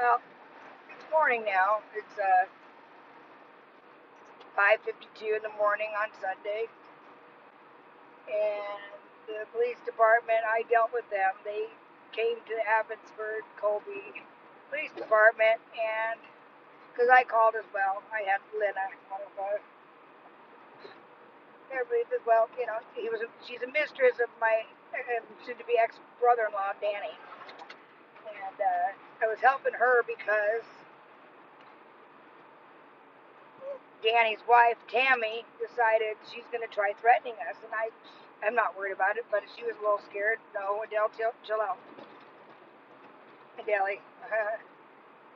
Well, it's morning now. It's 5:52 in the morning on Sunday, and the police department. I dealt with them. They came to Abbotsford, Colby Police Department, and because I called as well, I had Lena, one of everybody said, well, she's a mistress of my soon-to-be ex-brother-in-law, Danny, and I was helping her because Danny's wife, Tammy, decided she's going to try threatening us, and I'm not worried about it, but she was a little scared. No, Adele, chill out. Adele.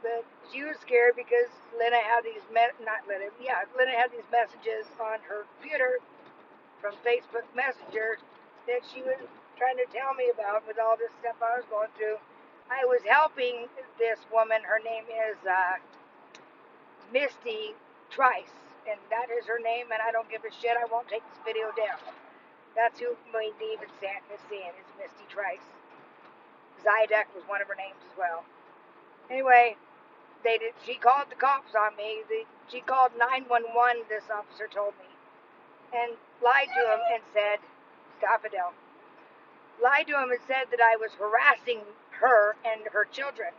But she was scared because Lena had these, Lena had these messages on her computer from Facebook Messenger that she was trying to tell me about with all this stuff I was going through. I was helping this woman. Her name is Misty Trice, and that is her name, and I don't give a shit. I won't take this video down. That's who my David Stanton is seeing, is Misty Trice. Zydek was one of her names as well. Anyway, she called the cops on me. She called 911, this officer told me, and lied to him and said, stop Adele. Lied to him and said that I was harassing her and her children.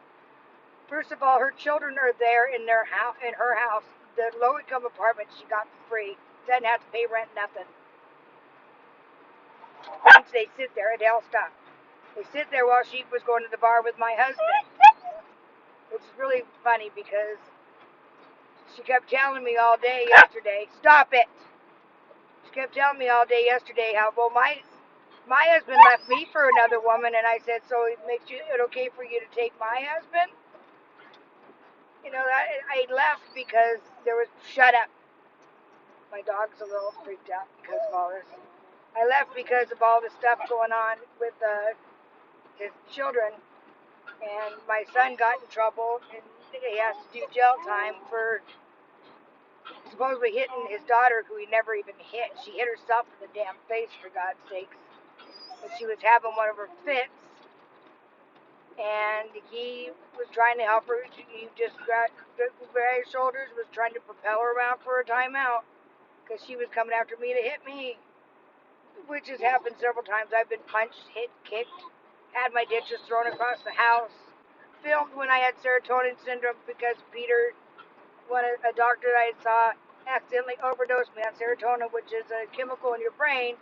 First of all, her children are there in her house. The low-income apartment she got for free. Doesn't have to pay rent, nothing. Once they sit there, Adele stopped. They sit there while she was going to the bar with my husband. It's really funny because she kept telling me all day yesterday, stop it. She kept telling me all day yesterday how, well, my husband left me for another woman, and I said, so it makes it okay for you to take my husband? I left because there was, shut up. My dog's a little freaked out because of all this. I left because of all the stuff going on with his children, and my son got in trouble, and he has to do jail time for supposedly hitting his daughter, who he never even hit. She hit herself in the damn face, for God's sakes. But she was having one of her fits, and he was trying to help her. He just grabbed his shoulders, was trying to propel her around for a timeout, because she was coming after me to hit me, which has happened several times. I've been punched, hit, kicked, had my ditches thrown across the house, filmed when I had serotonin syndrome because Peter, a doctor that I saw, accidentally overdosed me on serotonin, which is a chemical in your brain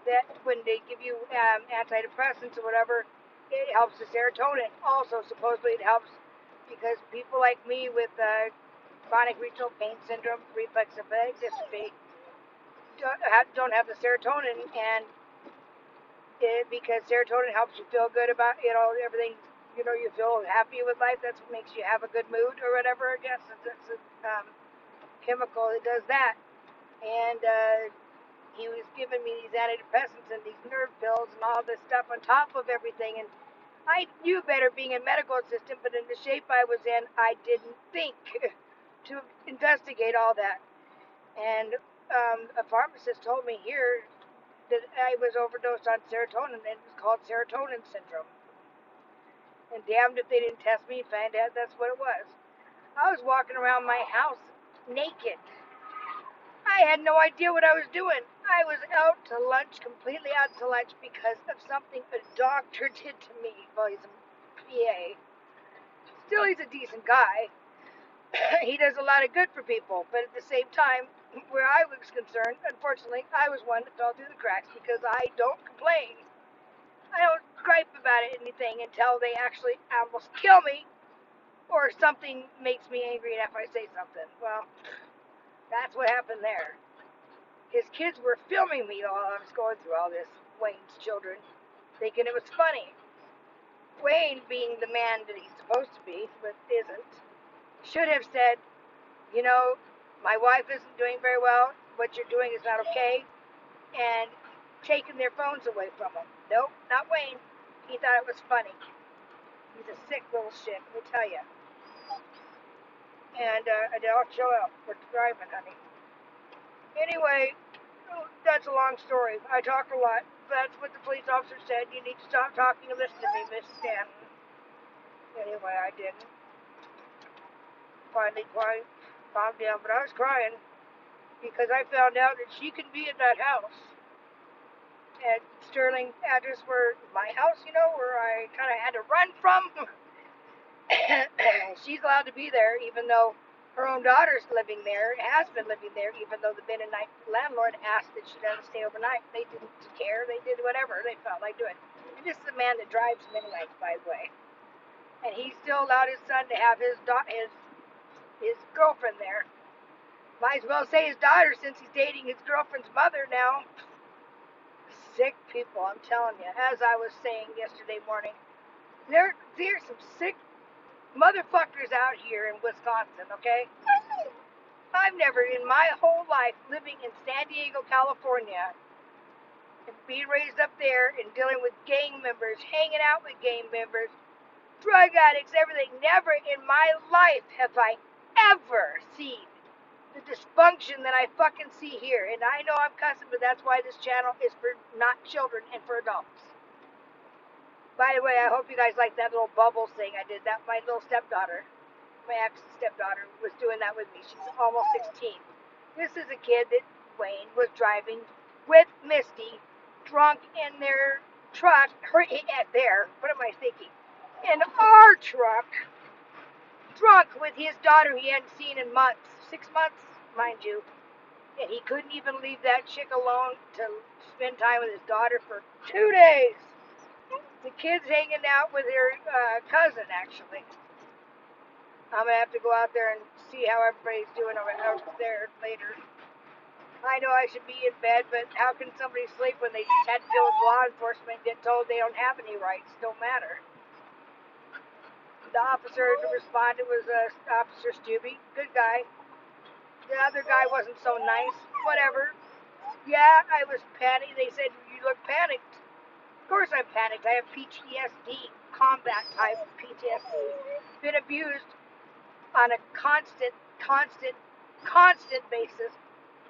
that when they give you antidepressants or whatever, it helps the serotonin. Also, supposedly it helps because people like me with chronic regional pain syndrome, reflex dystrophy, don't have the serotonin, and because serotonin helps you feel good about everything. You feel happy with life. That's what makes you have a good mood or whatever. I guess it's a chemical that does that. And he was giving me these antidepressants and these nerve pills and all this stuff on top of everything. And I knew better being a medical assistant, but in the shape I was in, I didn't think to investigate all that. And a pharmacist told me here that I was overdosed on serotonin, and it was called serotonin syndrome. And damned if they didn't test me and find out that's what it was. I was walking around my house naked. I had no idea what I was doing. I was out to lunch, completely out to lunch, because of something a doctor did to me. Well, he's a PA. Still, he's a decent guy. He does a lot of good for people, but at the same time, where I was concerned, unfortunately, I was one that fell through the cracks because I don't complain. I don't gripe about anything until they actually almost kill me or something makes me angry if I say something. Well, that's what happened there. His kids were filming me while I was going through all this, Wayne's children, thinking it was funny. Wayne, being the man that he's supposed to be, but isn't, should have said, my wife isn't doing very well, what you're doing is not okay, and taking their phones away from them. Nope, not Wayne. He thought it was funny. He's a sick little shit, let me tell you. And I'll chill out. We're driving, honey. Anyway, that's a long story. I talk a lot. That's what the police officer said. You need to stop talking and listen to me, Miss Stanton. Anyway, I didn't. finally calmed down, but I was crying because I found out that she can be in that house at Sterling address where my house, where I kind of had to run from. She's allowed to be there, even though her own daughter's living there, has been living there, even though the Mennonite landlord asked that she doesn't stay overnight. They didn't care. They did whatever they felt like doing. And this is the man that drives Mennonites, by the way. And he still allowed his son to have his girlfriend there. Might as well say his daughter, since he's dating his girlfriend's mother now. Sick people, I'm telling you. As I was saying yesterday morning, there's some sick motherfuckers out here in Wisconsin, okay? I've never in my whole life living in San Diego, California, and being raised up there and dealing with gang members, hanging out with gang members, drug addicts, everything. Never in my life have I ever seen the dysfunction that I fucking see here. And I know I'm cussing, but that's why this channel is for not children and for adults. By the way, I hope you guys like that little bubbles thing I did. That my little stepdaughter, my ex-stepdaughter, was doing that with me. She's almost 16. This is a kid that Wayne was driving with Misty, drunk in their truck. What am I thinking? In our truck, drunk with his daughter he hadn't seen in months. 6 months, mind you. And he couldn't even leave that chick alone to spend time with his daughter for 2 days. The kid's hanging out with her cousin, actually. I'm going to have to go out there and see how everybody's doing over there later. I know I should be in bed, but how can somebody sleep when they just had to deal with law enforcement and get told they don't have any rights? Don't matter. The officer who responded was Officer Stubby. Good guy. The other guy wasn't so nice. Whatever. Yeah, I was panicked. They said, you look panicked. Of course I'm panicked. I have PTSD. Combat type PTSD. Been abused on a constant basis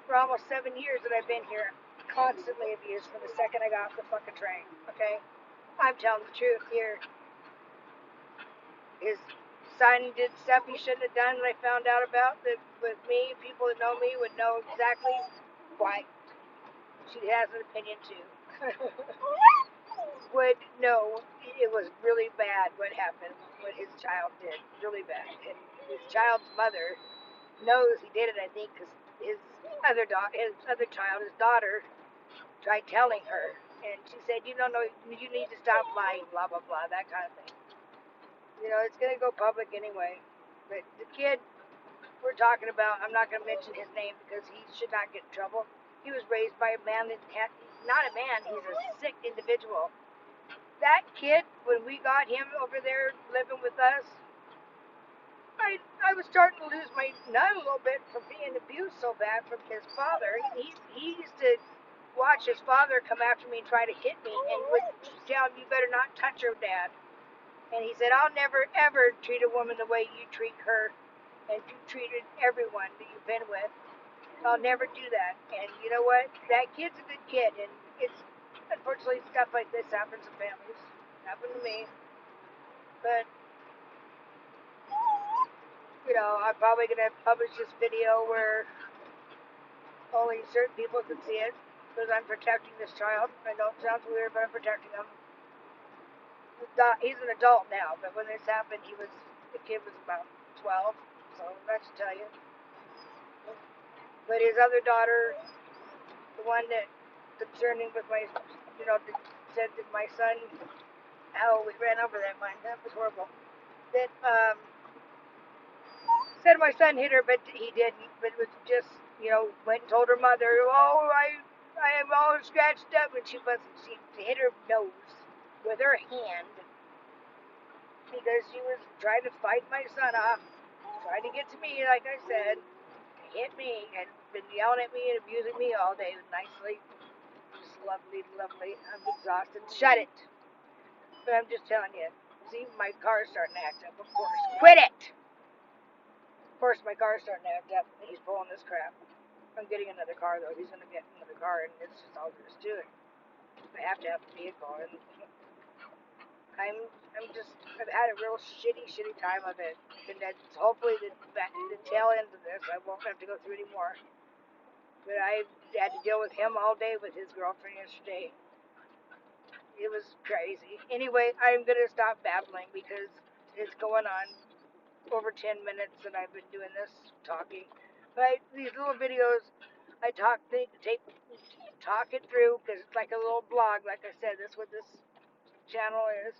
for almost 7 years that I've been here. Constantly abused from the second I got off the fucking train. Okay? I'm telling the truth here. His son did stuff he shouldn't have done that I found out about that with me. People that know me would know exactly why. She has an opinion too. Would know it was really bad what happened, what his child did. Really bad. And his child's mother knows he did it, I think, because his other child, his daughter, tried telling her. And she said, you don't know, you need to stop lying, blah, blah, blah, that kind of thing. You know, it's going to go public anyway. But the kid we're talking about, I'm not going to mention his name because he should not get in trouble. He was raised by a man that he's not a man, he's a sick individual. That kid, when we got him over there living with us, I was starting to lose my nut a little bit from being abused so bad from his father. He used to watch his father come after me and try to hit me and would tell him, you better not touch her, Dad. And he said, I'll never, ever treat a woman the way you treat her and you treated everyone that you've been with. I'll never do that. And you know what? That kid's a good kid. And it's, unfortunately, stuff like this happens in families. It happened to me. But, you know, I'm probably going to publish this video where only certain people can see it because I'm protecting this child. I know it sounds weird, but I'm protecting him. He's an adult now, but when this happened, the kid was about 12, so that should tell you. But his other daughter, the one that concerning with my, that said that my son, how we ran over that one, that was horrible. That said my son hit her, but he didn't. But it was just, went and told her mother, oh, I am all scratched up, and she wasn't. She hit her nose with her hand because she was trying to fight my son off, trying to get to me, like I said, hit me, and been yelling at me and abusing me all day nicely. Just lovely. I'm exhausted. Shut it. But I'm just telling you. See, my car's starting to act up, of course. Quit it! Of course, my car's starting to act up. He's pulling this crap. I'm getting another car, though. He's going to get another car, and it's just all there is to it. I have to have a vehicle, and I've had a real shitty time of it. And that's hopefully the tail end of this, I won't have to go through anymore. But I had to deal with him all day with his girlfriend yesterday. It was crazy. Anyway, I'm going to stop babbling because it's going on over 10 minutes and I've been doing this talking. But these little videos, I talk it through because it's like a little blog. Like I said, that's what this channel is.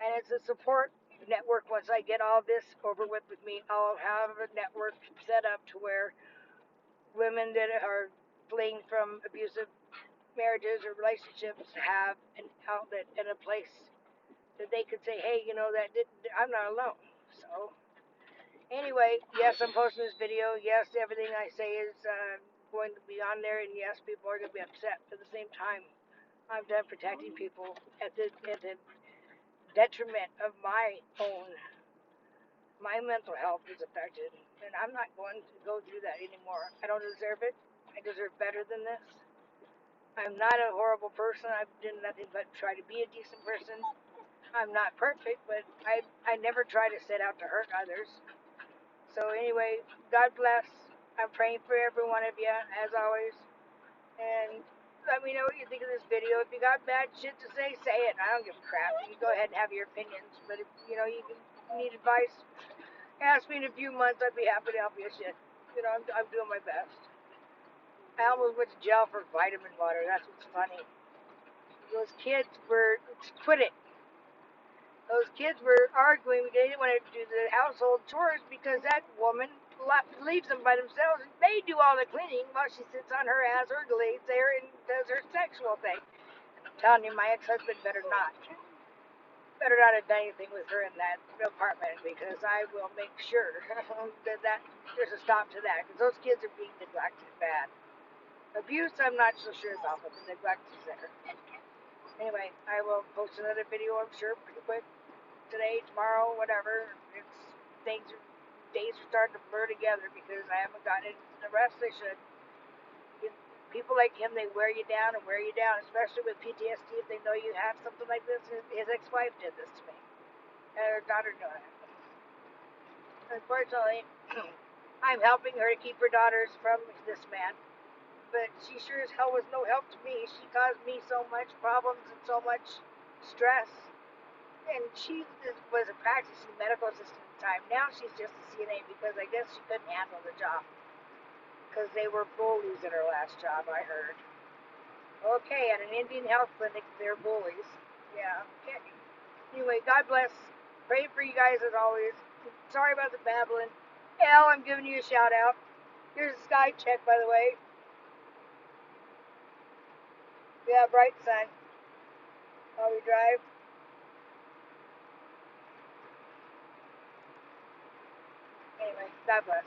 And it's a support network. Once I get all this over with me, I'll have a network set up to where women that are fleeing from abusive marriages or relationships have an outlet and a place that they could say, hey, I'm not alone. So anyway, yes, I'm posting this video. Yes, everything I say is going to be on there, and yes, people are going to be upset. At the same time, I'm done protecting people at the detriment of my mental health is affected, and I'm not going to go through that anymore. I don't deserve it. I deserve better than this. I'm not a horrible person. I've done nothing but try to be a decent person. I'm not perfect, but I never try to set out to hurt others. So anyway, God bless. I'm praying for every one of you, as always. And let me know what you think of this video. If you got bad shit to say it. I don't give a crap. You go ahead and have your opinions. But if you need advice, ask me in a few months. I'd be happy to help you. Shit. I'm doing my best. I almost went to jail for vitamin water. That's what's funny. Those kids quit it. Those kids were arguing. They didn't want to do the household chores because that woman leaves them by themselves. They do all the cleaning while she sits on her ass or lays there and does her sexual thing. I'm telling you, my ex-husband better not have done anything with her in that apartment because I will make sure that there's a stop to that because those kids are being neglected bad. Abuse, I'm not so sure about, but the neglect is there. Anyway, I will post another video, I'm sure, pretty quick. Today, tomorrow, whatever. Days are starting to blur together because I haven't gotten into the rest they should. People like him, they wear you down, especially with PTSD. If they know you have something like this, his ex-wife did this to me, and her daughter doing it. Unfortunately, I'm helping her to keep her daughters from this man, but she sure as hell was no help to me. She caused me so much problems and so much stress. And she was a practicing medical assistant at the time. Now she's just a CNA because I guess she couldn't handle the job. Because they were bullies at her last job, I heard. Okay, at an Indian health clinic, they're bullies. Yeah, okay. Anyway, God bless. Pray for you guys as always. Sorry about the babbling. Elle, I'm giving you a shout out. Here's a sky check, by the way. Yeah, bright sun. While we drive. Anyway, God bless.